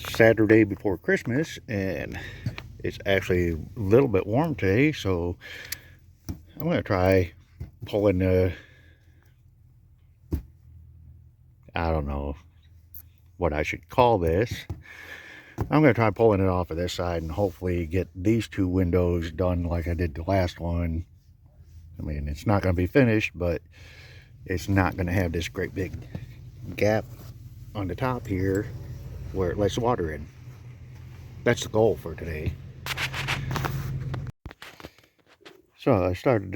It's Saturday before Christmas, and it's actually a little bit warm today, so I'm going to try pulling I don't know what I should call this. I'm going to try pulling it off of this side and hopefully get these two windows done like I did the last one. I mean, it's not going to be finished, but it's not going to have this great big gap on the top here where it lets water in. That's the goal for today. So I started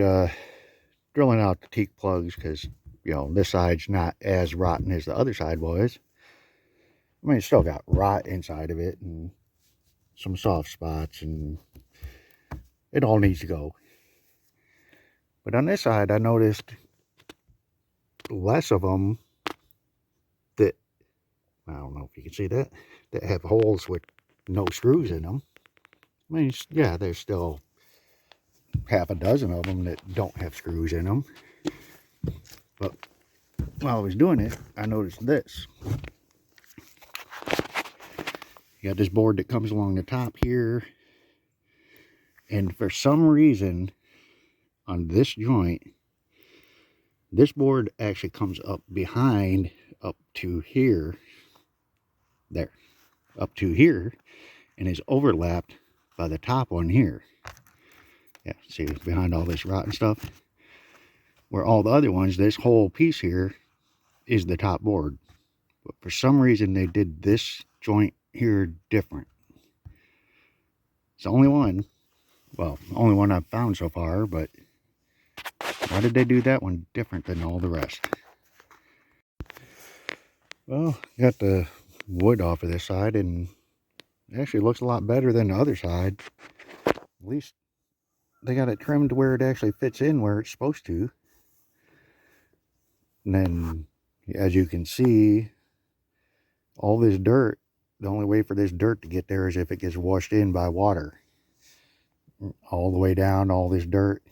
drilling out the teak plugs because, you know, this side's not as rotten as the other side was. I mean, it's still got rot inside of it and some soft spots, and it all needs to go. But on this side, I noticed less of them that, I don't know if you can see that, that have holes with no screws in them. I mean, yeah, there's still half a dozen of them that don't have screws in them. But while I was doing it, I noticed this. You got this board that comes along the top here, and for some reason on this joint, this board actually comes up behind up to here, there, up to here, and is overlapped by the top one here. Yeah, see, behind all this rotten stuff, where all the other ones, this whole piece here is the top board. But for some reason they did this joint here different. It's the only one, well, only one I've found so far, but why did they do that one different than all the rest? Well, got the wood off of this side, and it actually looks a lot better than the other side. At least they got it trimmed where it actually fits in where it's supposed to. And then, as you can see, all this dirt, the only way for this dirt to get there is if it gets washed in by water. All the way down, all this dirt.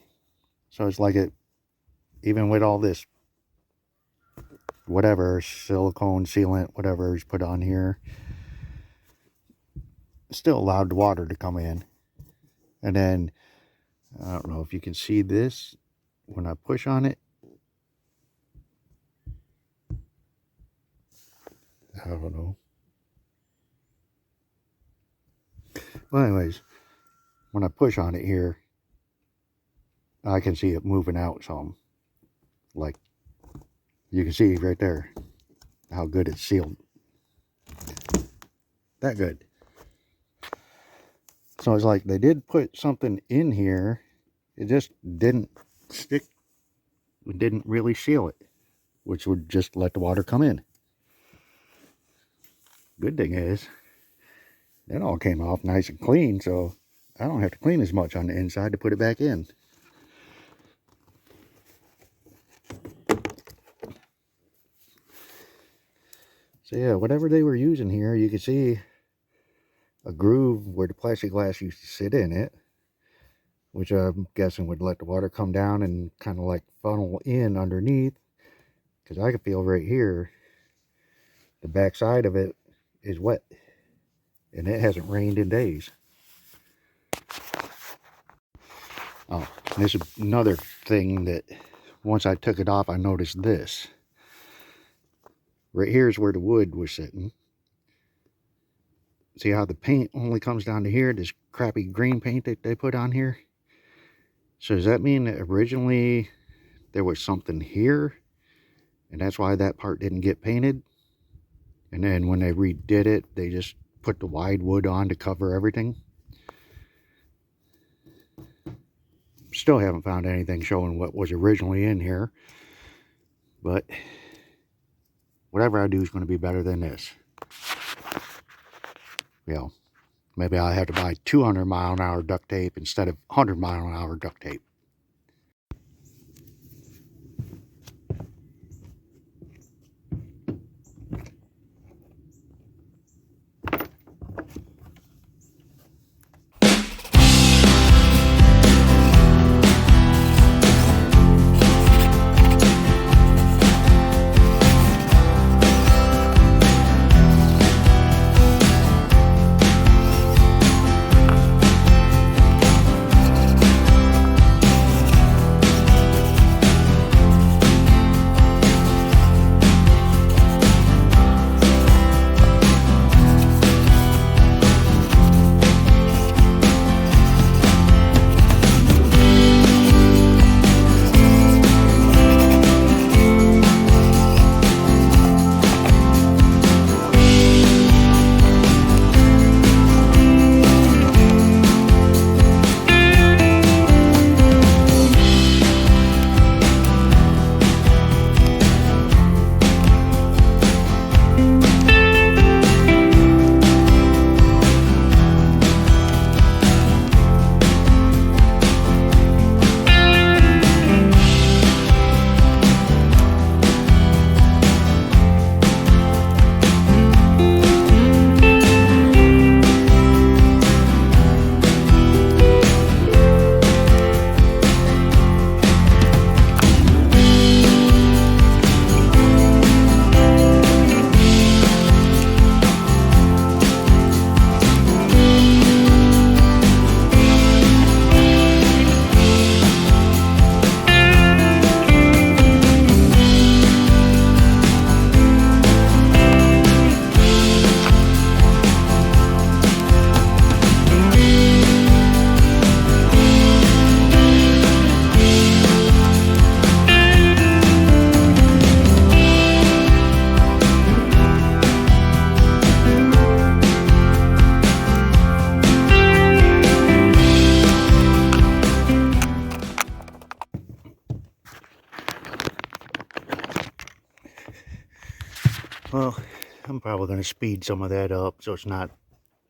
So it's like it, even with all this, whatever, silicone sealant, whatever is put on here, still allowed the water to come in. And then, I don't know if you can see this, when I push on it, I don't know. Well, anyways, when I push on it here, I can see it moving out some. Like, you can see right there how good it's sealed. That good. So it's like they did put something in here. It just didn't stick. It didn't really seal it, which would just let the water come in. Good thing is, that all came off nice and clean, so I don't have to clean as much on the inside to put it back in. So yeah, whatever they were using here, you can see a groove where the plastic glass used to sit in it, which I'm guessing would let the water come down and kind of like funnel in underneath, because I can feel right here the back side of it is wet, and it hasn't rained in days. Oh, this is another thing that once I took it off, I noticed this. Right here is where the wood was sitting. See how the paint only comes down to here, this crappy green paint that they put on here? So does that mean that originally there was something here, and that's why that part didn't get painted? And then when they redid it, they just put the wide wood on to cover everything? Still haven't found anything showing what was originally in here. But whatever I do is going to be better than this. You know, maybe I have to buy 200-mile-an-hour duct tape instead of 100-mile-an-hour duct tape. I'm probably going to speed some of that up so it's not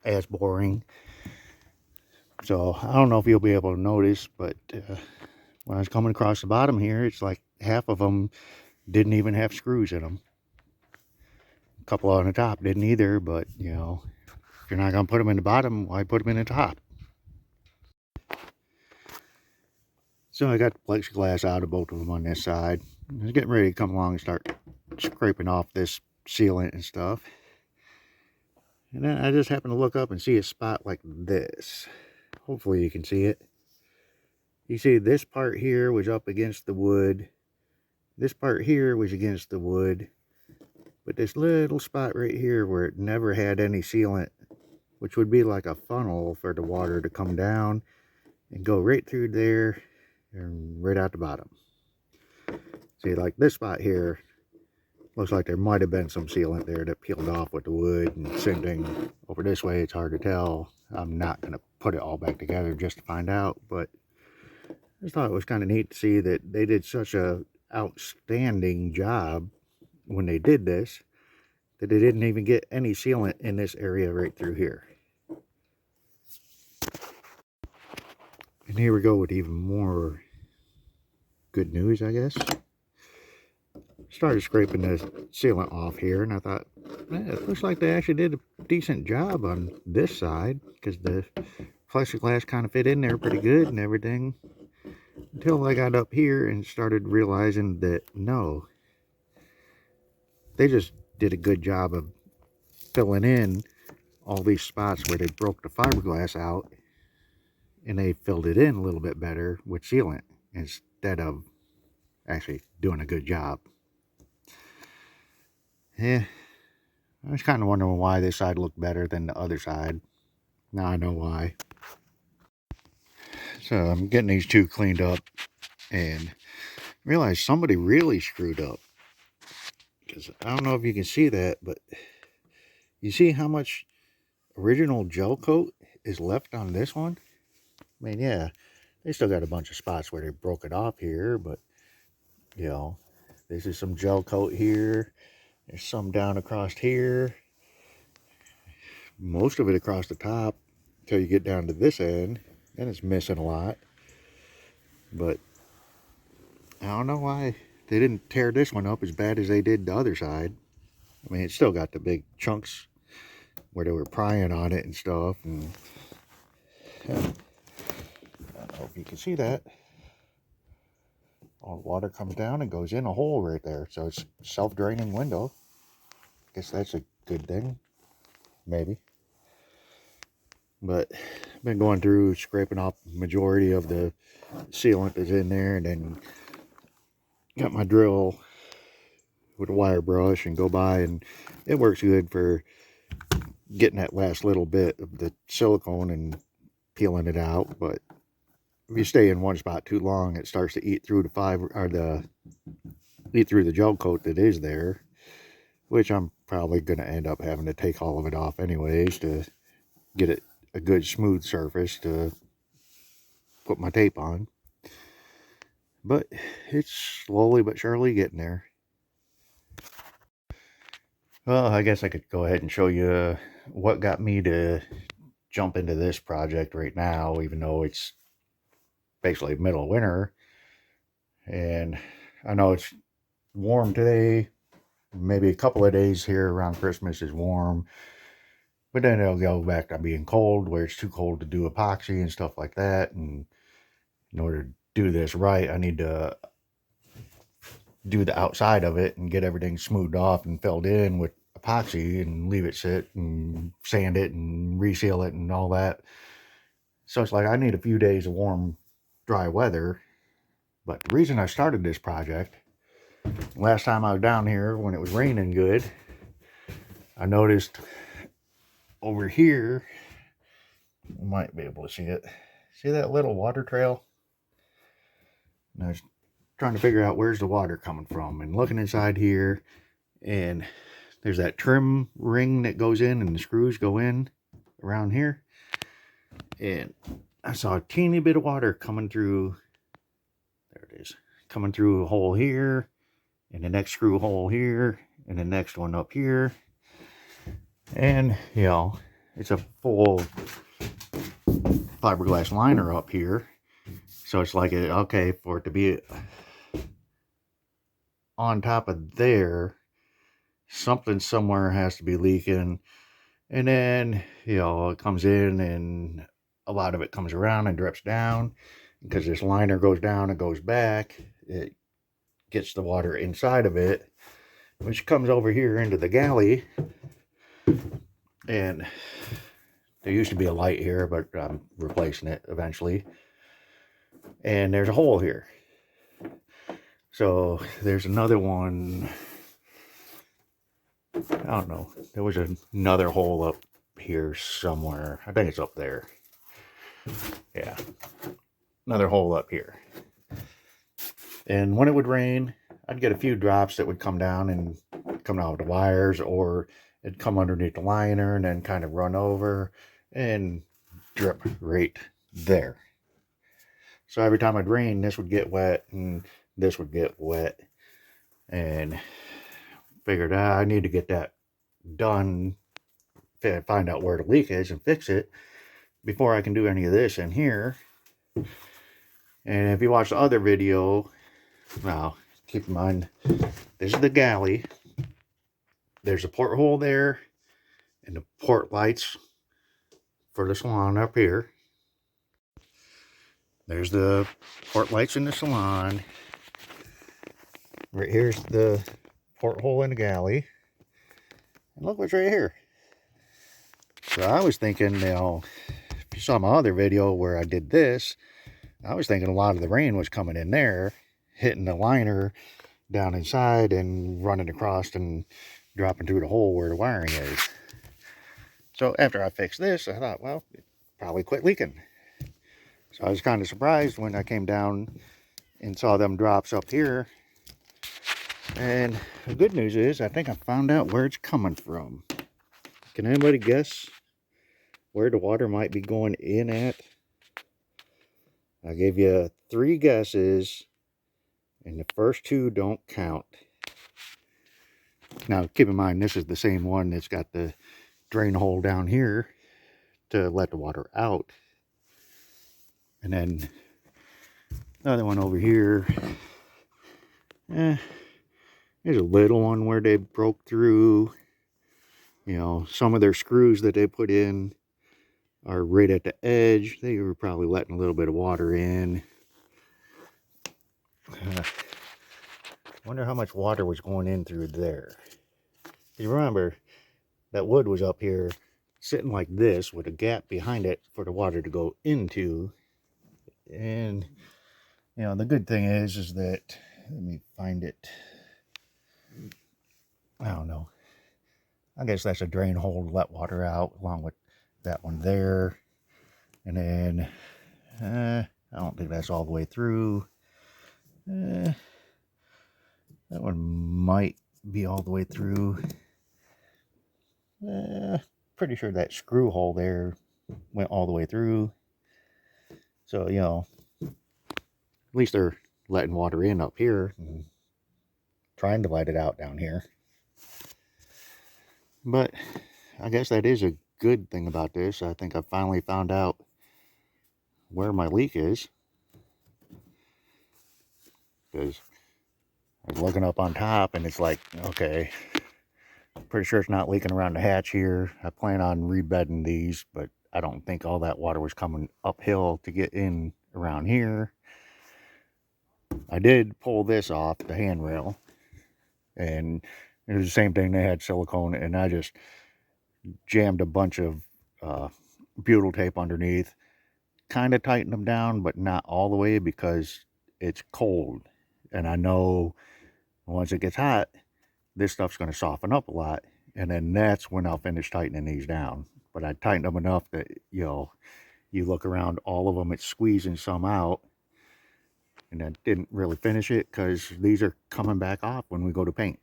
as boring. So I don't know if you'll be able to notice, but when I was coming across the bottom here, it's like half of them didn't even have screws in them. A couple on the top didn't either, but you know, if you're not going to put them in the bottom, why put them in the top? So I got the plexiglass out of both of them on this side. I was getting ready to come along and start scraping off this sealant and stuff. And then I just happened to look up and see a spot like this. Hopefully you can see it. You see this part here was up against the wood. This part here was against the wood. But this little spot right here where it never had any sealant, which would be like a funnel for the water to come down and go right through there and right out the bottom. See, like this spot here, looks like there might have been some sealant there that peeled off with the wood, and same thing over this way. It's hard to tell. I'm not going to put it all back together just to find out, but I just thought it was kind of neat to see that they did such a outstanding job when they did this, that they didn't even get any sealant in this area right through here. And here we go with even more good news, I guess. Started scraping the sealant off here, and I thought, man, it looks like they actually did a decent job on this side, because the plexiglass kind of fit in there pretty good and everything, until I got up here and started realizing that no, they just did a good job of filling in all these spots where they broke the fiberglass out, and they filled it in a little bit better with sealant instead of actually doing a good job. Yeah, I was kind of wondering why this side looked better than the other side. Now I know why. So I'm getting these two cleaned up and realized somebody really screwed up. Because I don't know if you can see that, but you see how much original gel coat is left on this one? I mean, yeah, they still got a bunch of spots where they broke it off here, but, you know, this is some gel coat here. There's some down across here. Most of it across the top until you get down to this end. And it's missing a lot. But I don't know why they didn't tear this one up as bad as they did the other side. I mean, it's still got the big chunks where they were prying on it and stuff. And I don't know if you can see that. All the water comes down and goes in a hole right there. So it's self-draining window. Guess that's a good thing. Maybe. But I've been going through scraping off the majority of the sealant that's in there, and then got my drill with a wire brush and go by, and it works good for getting that last little bit of the silicone and peeling it out. But if you stay in one spot too long, it starts to eat through the fiber, or eat through the gel coat that is there, which I'm probably going to end up having to take all of it off anyways to get it a good smooth surface to put my tape on. But it's slowly but surely getting there. Well, I guess I could go ahead and show you what got me to jump into this project right now, even though it's basically middle of winter. And I know it's warm today. Maybe a couple of days here around Christmas is warm. But then it'll go back to being cold, where it's too cold to do epoxy and stuff like that. And in order to do this right, I need to do the outside of it and get everything smoothed off and filled in with epoxy and leave it sit and sand it and reseal it and all that. So it's like I need a few days of warm, dry weather. But the reason I started this project, last time I was down here when it was raining good, I noticed over here, you might be able to see it. See that little water trail? And I was trying to figure out where's the water coming from, and looking inside here, and there's that trim ring that goes in and the screws go in around here, and I saw a teeny bit of water coming through. There it is, coming through a hole here, and the next screw hole here, and the next one up here. And, you know, it's a full fiberglass liner up here. So it's like, okay, for it to be on top of there, something somewhere has to be leaking. And then, you know, it comes in and a lot of it comes around and drips down. Because this liner goes down and goes back, it gets the water inside of it, which comes over here into the galley. And there used to be a light here, but I'm replacing it eventually. And there's a hole here. So there's another one. I don't know. There was another hole up here somewhere. I think it's up there. Yeah. Another hole up here. And when it would rain, I'd get a few drops that would come down and come out of the wires, or it'd come underneath the liner and then kind of run over and drip right there. So every time I'd rain, this would get wet and this would get wet. And figured I need to get that done, find out where the leak is and fix it before I can do any of this in here. And if you watch the other video, now keep in mind, this is the galley. There's a porthole there and the port lights for the salon up here. There's the port lights in the salon. Right here's the porthole in the galley. And look what's right here. So I was thinking, you know, if you saw my other video where I did this, I was thinking a lot of the rain was coming in there, hitting the liner down inside and running across and dropping through the hole where the wiring is. So after I fixed this, I thought, well, it probably quit leaking. So I was kind of surprised when I came down and saw them drops up here. And the good news is, I think I found out where it's coming from. Can anybody guess where the water might be going in at? I gave you 3 guesses, and the first 2 don't count. Now, keep in mind, this is the same one that's got the drain hole down here to let the water out. And then another one over here. There's a little one where they broke through. You know, some of their screws that they put in are right at the edge. They were probably letting a little bit of water in. Wonder how much water was going in through there. You remember that wood was up here sitting like this with a gap behind it for the water to go into. And you know, the good thing is that, let me find it. I don't know. I guess that's a drain hole to let water out, along with that one there. And then I don't think that's all the way through. That one might be all the way through. Pretty sure that screw hole there went all the way through. So, you know, at least they're letting water in up here and trying to let it out down here. But I guess that is a good thing about this. I think I finally found out where my leak is. Because I was looking up on top and it's like, okay, pretty sure it's not leaking around the hatch here. I plan on rebedding these, but I don't think all that water was coming uphill to get in around here. I did pull this off the handrail, and it was the same thing. They had silicone, and I just jammed a bunch of butyl tape underneath, kind of tightened them down, but not all the way because it's cold. And I know once it gets hot, this stuff's going to soften up a lot. And then that's when I'll finish tightening these down. But I tightened them enough that, you know, you look around all of them, it's squeezing some out. And I didn't really finish it because these are coming back off when we go to paint.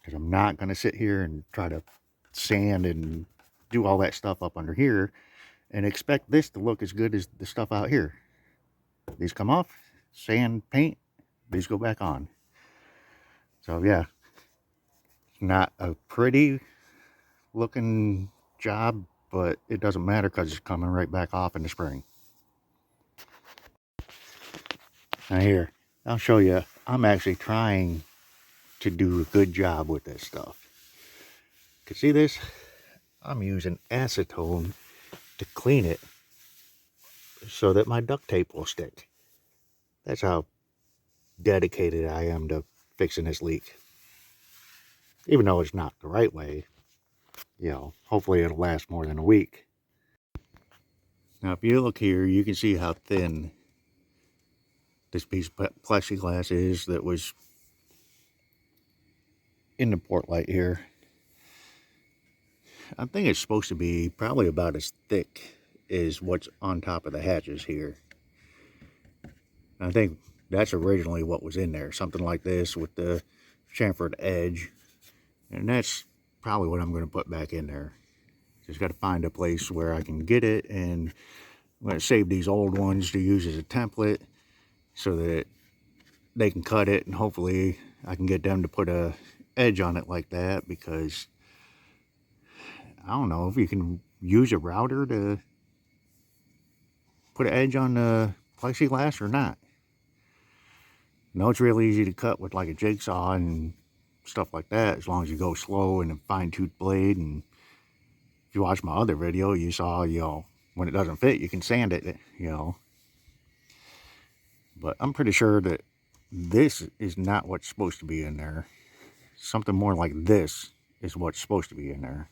Because I'm not going to sit here and try to sand and do all that stuff up under here and expect this to look as good as the stuff out here. These come off, sand, paint, these go back on. So yeah, not a pretty looking job, but it doesn't matter because it's coming right back off in the spring. Now here, I'll show you, I'm actually trying to do a good job with this stuff. You can see this? I'm using acetone to clean it so that my duct tape will stick. That's how dedicated I am to fixing this leak. Even though it's not the right way, you know, hopefully it'll last more than a week. Now if you look here, you can see how thin this piece of plexiglass is that was in the port light here. I think it's supposed to be probably about as thick as what's on top of the hatches here. I think that's originally what was in there, something like this with the chamfered edge, and that's probably what I'm going to put back in there. Just got to find a place where I can get it, and I'm going to save these old ones to use as a template so that they can cut it, and hopefully I can get them to put a edge on it like that, because I don't know if you can use a router to put an edge on the plexiglass or not. I know it's really easy to cut with like a jigsaw and stuff like that, as long as you go slow and a fine-tooth blade. And if you watch my other video, you saw, you know, when it doesn't fit, you can sand it, you know. But I'm pretty sure that this is not what's supposed to be in there. Something more like this is what's supposed to be in there.